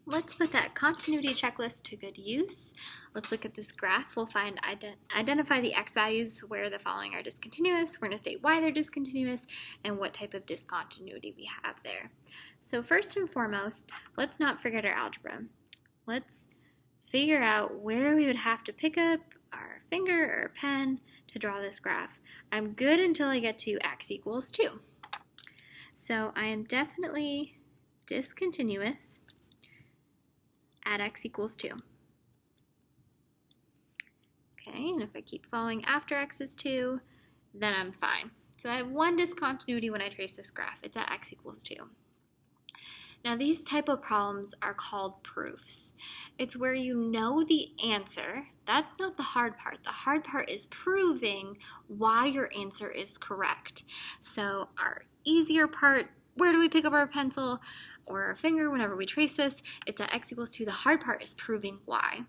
let's put that continuity checklist to good use. Let's look at this graph. We'll identify the x values where the following are discontinuous. We're going to state why they're discontinuous and what type of discontinuity we have there. So first and foremost, let's not forget our algebra. Let's figure out where we would have to pick up our finger or pen to draw this graph. I'm good until I get to x equals 2. So I am definitely discontinuous at x equals 2. Okay, and if I keep following after x is 2, then I'm fine. So I have one discontinuity when I trace this graph. It's at x equals 2. Now these type of problems are called proofs. It's where you know the answer. That's not the hard part. The hard part is proving why your answer is correct. So our easier part, where do we pick up our pencil or our finger whenever we trace this? It's at x equals 2. The hard part is proving why.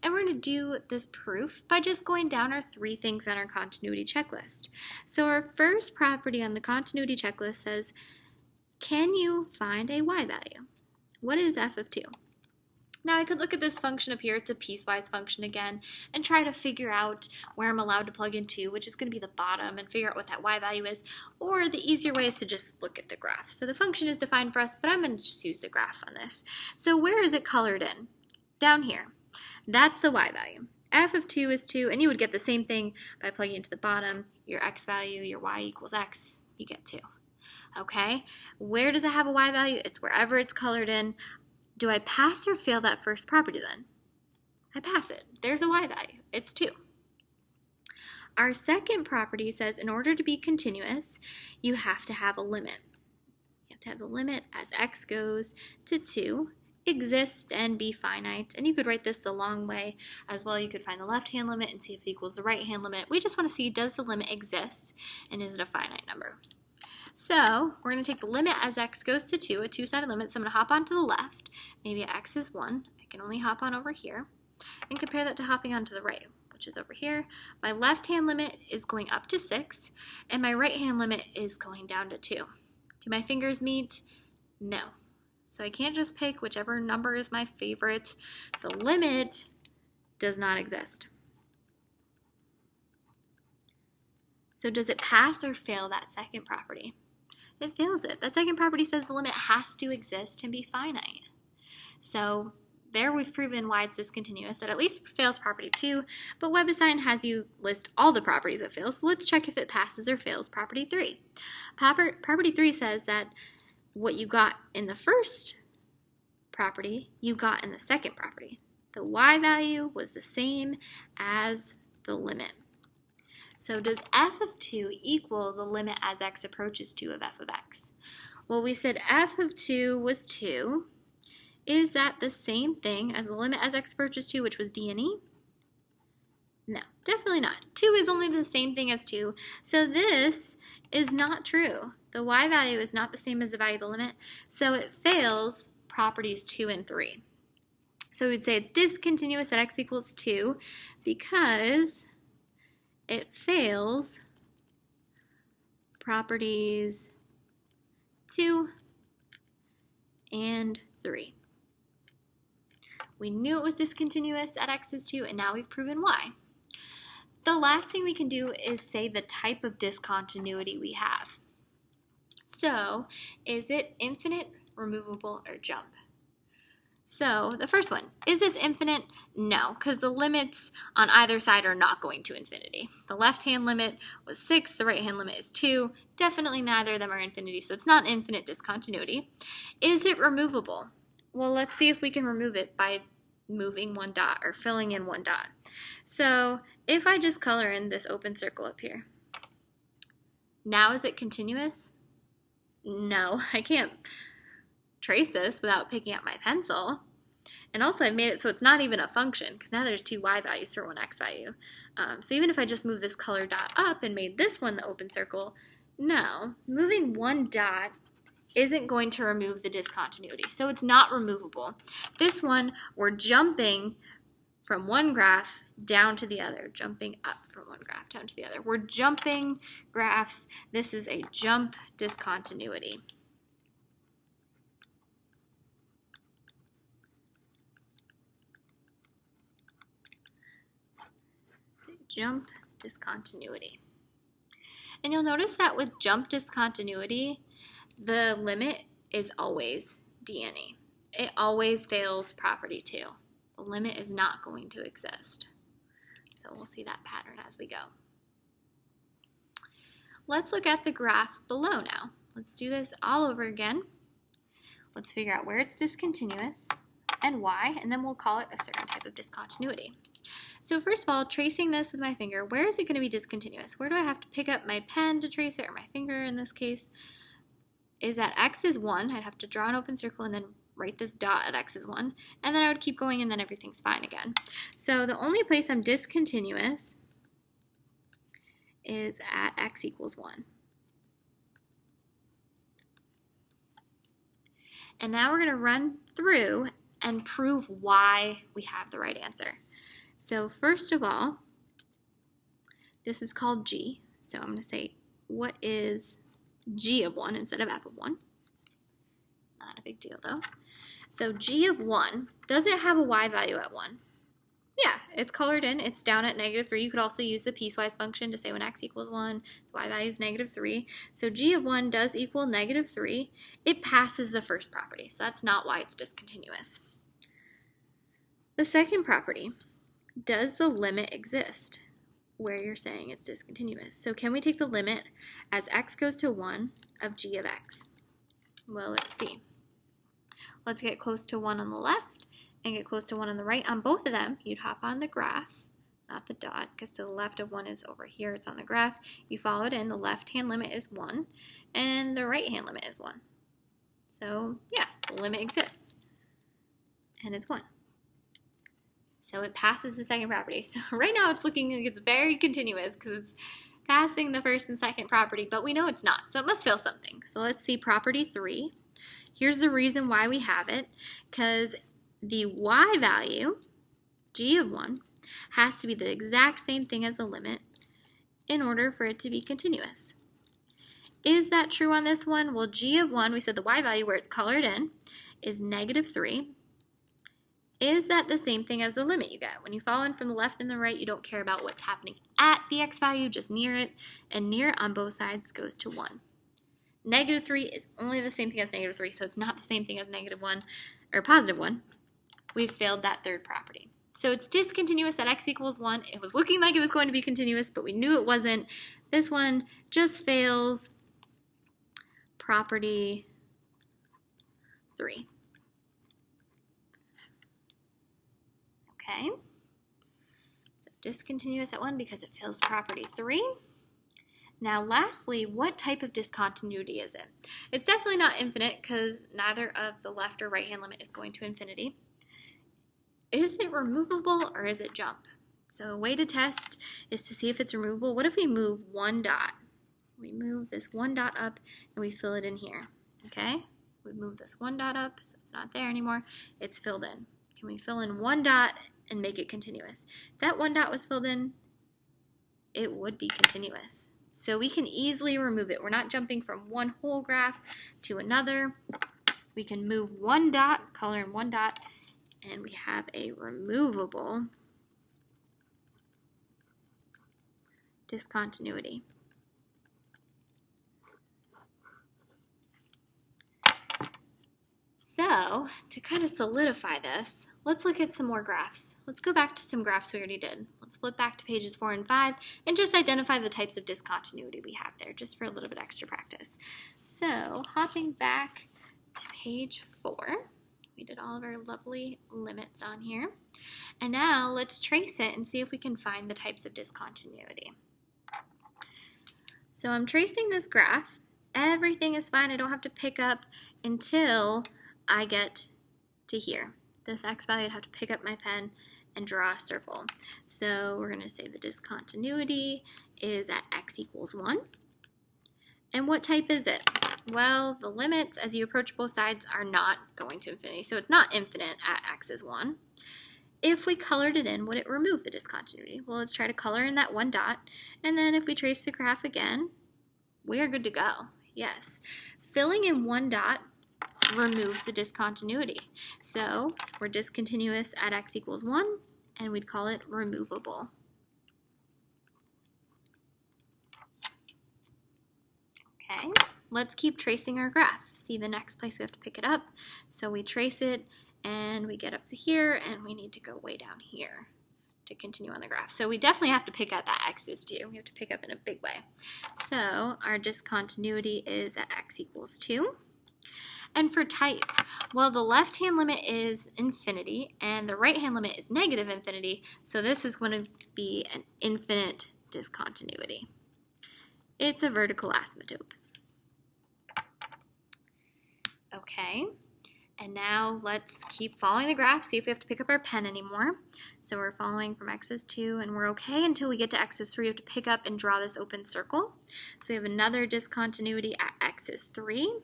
And we're going to do this proof by just going down our 3 things on our continuity checklist. So our first property on the continuity checklist says, can you find a y value? What is f of 2? Now I could look at this function up here, it's a piecewise function again, and try to figure out where I'm allowed to plug in 2, which is going to be the bottom, and figure out what that y value is, or the easier way is to just look at the graph. So the function is defined for us, but I'm going to just use the graph on this. So where is it colored in? Down here. That's the y value. F of 2 is 2, and you would get the same thing by plugging into the bottom, your x value, your y equals x, you get 2. Okay, where does it have a y value? It's wherever it's colored in. Do I pass or fail that first property then? I pass it. There's a y value. It's 2. Our second property says in order to be continuous, you have to have a limit. You have to have the limit as x goes to 2, exist and be finite. And you could write this the long way as well. You could find the left-hand limit and see if it equals the right-hand limit. We just want to see, does the limit exist and is it a finite number? So we're going to take the limit as x goes to 2, a two-sided limit. So I'm going to hop on to the left. Maybe x is 1. I can only hop on over here. And compare that to hopping on to the right, which is over here. My left-hand limit is going up to 6, and my right-hand limit is going down to 2. Do my fingers meet? No. So I can't just pick whichever number is my favorite. The limit does not exist. So does it pass or fail that second property? It fails it. That second property says the limit has to exist and be finite. So there we've proven why it's discontinuous. It at least fails property 2, but WebAssign has you list all the properties it fails. So let's check if it passes or fails property 3. Property 3 says that what you got in the first property, you got in the second property. The y value was the same as the limit. So does f of 2 equal the limit as x approaches 2 of f of x? Well, we said f of 2 was 2. Is that the same thing as the limit as x approaches 2, which was d and e? No, definitely not. 2 is only the same thing as 2, so this is not true. The y value is not the same as the value of the limit, so it fails properties 2 and 3. So we'd say it's discontinuous at x equals 2 because it fails properties 2 and 3. We knew it was discontinuous at x is 2, and now we've proven why. The last thing we can do is say the type of discontinuity we have. So, is it infinite, removable, or jump? So, the first one, is this infinite? No, because the limits on either side are not going to infinity. The left-hand limit was 6, the right-hand limit is 2. Definitely neither of them are infinity, so it's not infinite discontinuity. Is it removable? Well, let's see if we can remove it by moving one dot or filling in one dot. So, if I just color in this open circle up here, now is it continuous? No, I can't trace this without picking up my pencil. And also I've made it so it's not even a function because now there's 2 y values for 1 x value. So even if I just move this color dot up and made this one the open circle, no, moving one dot isn't going to remove the discontinuity. So it's not removable. This one, we're jumping from one graph down to the other, jumping up from one graph down to the other. We're jumping graphs. This is a jump discontinuity. jump discontinuity. And you'll notice that with jump discontinuity, the limit is always DNE. It always fails property 2. The limit is not going to exist. So we'll see that pattern as we go. Let's look at the graph below now. Let's do this all over again. Let's figure out where it's discontinuous and why, and then we'll call it a certain type of discontinuity. So first of all, tracing this with my finger, where is it going to be discontinuous? Where do I have to pick up my pen to trace it, or my finger in this case? Is at x is 1, I'd have to draw an open circle and then write this dot at x is 1, and then I would keep going and then everything's fine again. So the only place I'm discontinuous is at x equals 1. And now we're going to run through and prove why we have the right answer. So first of all, this is called g. So I'm going to say, what is g of 1 instead of f of 1? Not a big deal though. So g of 1, does it have a y value at 1? Yeah, it's colored in. It's down at -3. You could also use the piecewise function to say when x equals 1, the y value is -3. So g of 1 does equal -3. It passes the first property, so that's not why it's discontinuous. The second property, does the limit exist where you're saying it's discontinuous? So can we take the limit as x goes to 1 of g of x? Well, let's see. Let's get close to 1 on the left and get close to 1 on the right. On both of them, you'd hop on the graph, not the dot, because to the left of 1 is over here. It's on the graph. You follow it in. The left-hand limit is 1, and the right-hand limit is 1. So, yeah, the limit exists, and it's 1. So it passes the second property. So right now it's looking like it's very continuous because it's passing the first and second property, but we know it's not. So it must fail something. So let's see property 3. Here's the reason why we have it, because the y value, g of 1, has to be the exact same thing as the limit in order for it to be continuous. Is that true on this one? Well, g of 1, we said the y value where it's colored in is -3. Is that the same thing as the limit you get? When you follow in from the left and the right, you don't care about what's happening at the x value, just near it, and near it on both sides goes to 1. -3 is only the same thing as -3, so it's not the same thing as -1 or +1. We've failed that third property. So it's discontinuous at x equals 1. It was looking like it was going to be continuous, but we knew it wasn't. This one just fails property 3. Okay, so discontinuous at 1 because it fails property 3. Now lastly, what type of discontinuity is it? It's definitely not infinite because neither of the left or right hand limit is going to infinity. Is it removable or is it jump? So a way to test is to see if it's removable. What if we move one dot? We move this one dot up and we fill it in here, okay? We move this one dot up so it's not there anymore. It's filled in. Can we fill in one dot and make it continuous? If that one dot was filled in, it would be continuous. So we can easily remove it. We're not jumping from one whole graph to another. We can move one dot, color in one dot, and we have a removable discontinuity. So, to kind of solidify this, let's look at some more graphs. Let's go back to some graphs we already did. Let's flip back to pages 4 and 5 and just identify the types of discontinuity we have there, just for a little bit extra practice. So, hopping back to page 4, we did all of our lovely limits on here. And now let's trace it and see if we can find the types of discontinuity. So I'm tracing this graph. Everything is fine. I don't have to pick up until I get to here. This x value, I'd have to pick up my pen and draw a circle. So we're going to say the discontinuity is at x equals 1. And what type is it? Well, the limits as you approach both sides are not going to infinity, so it's not infinite at x is 1. If we colored it in, would it remove the discontinuity? Well, let's try to color in that one dot, and then if we trace the graph again, we are good to go. Yes. Filling in one dot removes the discontinuity. So we're discontinuous at x equals 1, and we'd call it removable. Okay, let's keep tracing our graph. See the next place we have to pick it up. So we trace it and we get up to here and we need to go way down here to continue on the graph. So we definitely have to pick up at x's too. We have to pick up in a big way. So our discontinuity is at x equals 2. And for type, well, the left-hand limit is infinity and the right-hand limit is negative infinity, so this is going to be an infinite discontinuity. It's a vertical asymptote. Okay, and now let's keep following the graph, see if we have to pick up our pen anymore. So we're following from x is 2 and we're okay until we get to x is 3. We have to pick up and draw this open circle. So we have another discontinuity at x is 3.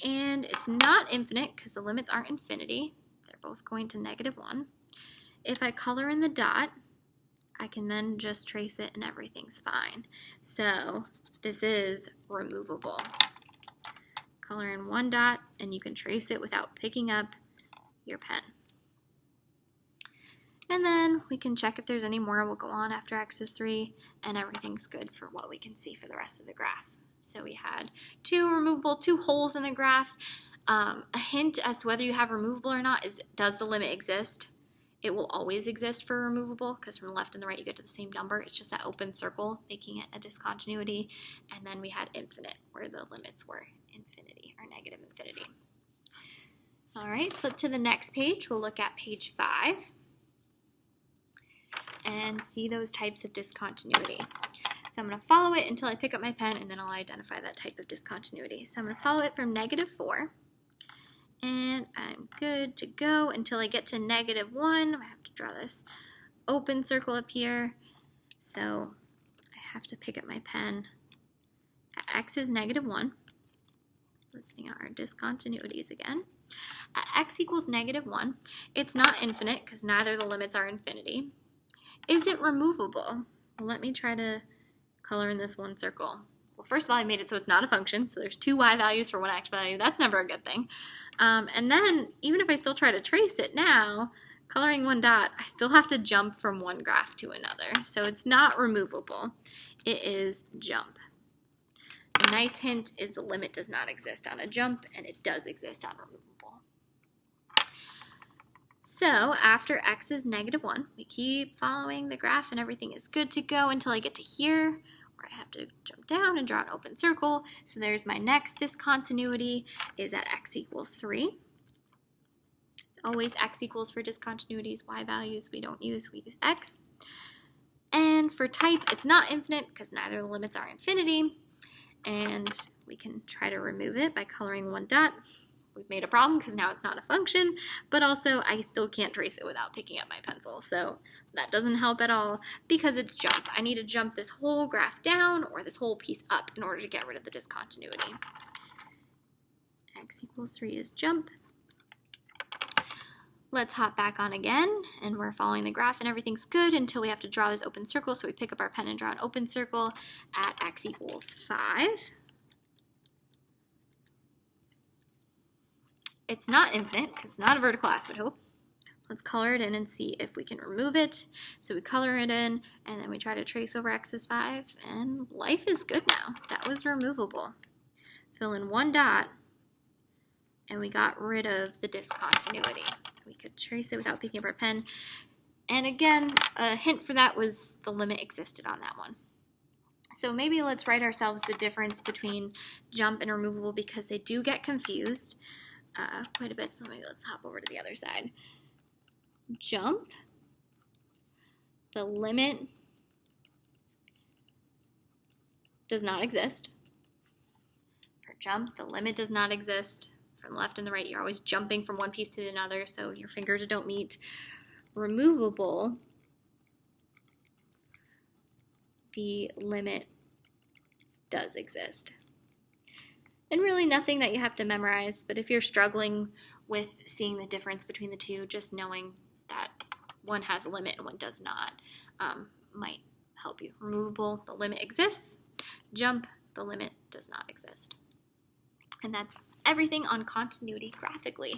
And it's not infinite because the limits aren't infinity. They're both going to -1. If I color in the dot, I can then just trace it and everything's fine. So this is removable. Color in one dot and you can trace it without picking up your pen. And then we can check if there's any more. We'll go on after x is 3 and everything's good for what we can see for the rest of the graph. So we had 2 removable, 2 holes in the graph. A hint as to whether you have removable or not is, does the limit exist? It will always exist for removable because from the left and the right you get to the same number. It's just that open circle making it a discontinuity. And then we had infinite where the limits were infinity or negative infinity. All right, flip to the next page. We'll look at page 5 and see those types of discontinuity. So I'm going to follow it until I pick up my pen and then I'll identify that type of discontinuity. So I'm going to follow it from -4 and I'm good to go until I get to -1. I have to draw this open circle up here. So I have to pick up my pen. At x is -1. Listing out our discontinuities again. At x equals -1, it's not infinite because neither of the limits are infinity. Is it removable? Well, let me try to color in this one circle. Well, first of all, I made it so it's not a function, so there's 2 y values for 1 x value. That's never a good thing. And then, even if I still try to trace it now, coloring one dot, I still have to jump from one graph to another. So it's not removable. It is jump. A nice hint is the limit does not exist on a jump, and it does exist on removable. So after x is -1, we keep following the graph and everything is good to go until I get to here, where I have to jump down and draw an open circle. So there's my next discontinuity is at x equals 3. It's always x equals for discontinuities. Y values we don't use, we use x. And for type, it's not infinite because neither of the limits are infinity. And we can try to remove it by coloring one dot. We've made a problem because now it's not a function, but also I still can't trace it without picking up my pencil. So that doesn't help at all because it's jump. I need to jump this whole graph down or this whole piece up in order to get rid of the discontinuity. X equals 3 is jump. Let's hop back on again, and we're following the graph and everything's good until we have to draw this open circle. So we pick up our pen and draw an open circle at x equals 5. It's not infinite because it's not a vertical asymptote. Let's color it in and see if we can remove it. So we color it in and then we try to trace over x is 5 and life is good now. That was removable. Fill in one dot and we got rid of the discontinuity. We could trace it without picking up our pen. And again, a hint for that was the limit existed on that one. So maybe let's write ourselves the difference between jump and removable because they do get confused quite a bit. So maybe let's hop over to the other side. Jump, the limit does not exist. For jump, the limit does not exist. From the left and the right, you're always jumping from one piece to another, so your fingers don't meet. Removable, the limit does exist. And really nothing that you have to memorize, but if you're struggling with seeing the difference between the two, just knowing that one has a limit and one does not might help you. Removable, the limit exists. Jump, the limit does not exist. And that's everything on continuity graphically.